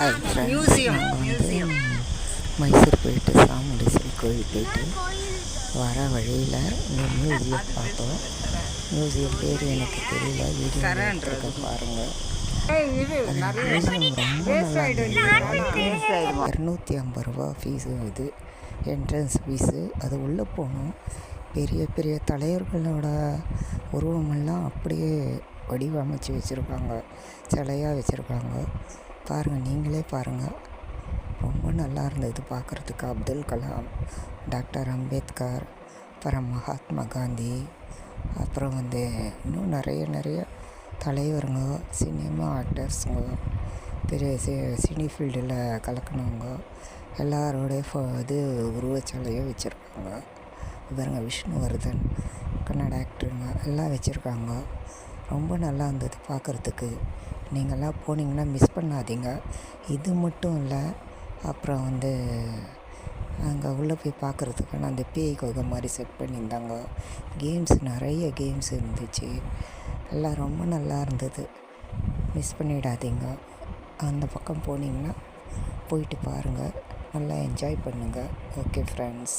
Museum museum Mysore போயிட்டு சாமுண்டீஸ்வரி கோயில் போயிட்டு வர வழியில் இந்த மியூசியம் பார்த்தோம். மியூசியம் பேர் எனக்கு தெரியல, வீடியோ எடுத்துருக்க பாருங்கள். மியூசியம் ரொம்ப நல்லா இருந்தது. 250 ரூபா ஃபீஸு, இது என்ட்ரன்ஸ் ஃபீஸு. அது உள்ளே போகணும். பெரிய பெரிய தலைவர்களோட உருவமெல்லாம் அப்படியே வடிவமைச்சு வச்சுருக்காங்க, சிலையாக வச்சுருக்காங்க. பாருங்கள், நீங்களே பாருங்கள், ரொம்ப நல்லா இருந்தது பார்க்குறதுக்கு. அப்துல் கலாம், டாக்டர் அம்பேத்கர், அப்புறம் மகாத்மா காந்தி, அப்புறம் இன்னும் நிறைய தலைவருங்க, சினிமா ஆக்டர்ஸுங்க, பெரிய சினி ஃபீல்டில் கலக்கினவங்க எல்லாரோடைய உருவச்சிலையும் வச்சுருக்காங்க. பாருங்க, விஷ்ணுவர்தன், கன்னட ஆக்டருங்க எல்லாம் வச்சுருக்காங்க. ரொம்ப நல்லா இருந்தது பார்க்குறதுக்கு. நீங்கள்லாம் போனீங்கன்னா மிஸ் பண்ணாதீங்க. இது மட்டும் இல்லை, அப்புறம் அங்கே உள்ளே போய் பார்க்குறதுக்கான அந்த பேய் குகை மாதிரி செட் பண்ணியிருந்தாங்க. நிறைய கேம்ஸ் இருந்துச்சு. எல்லாம் ரொம்ப நல்லா இருந்தது. மிஸ் பண்ணிடாதீங்க. அந்த பக்கம் போனீங்கன்னா போயிட்டு பாருங்கள், நல்லா என்ஜாய் பண்ணுங்கள். Okay friends.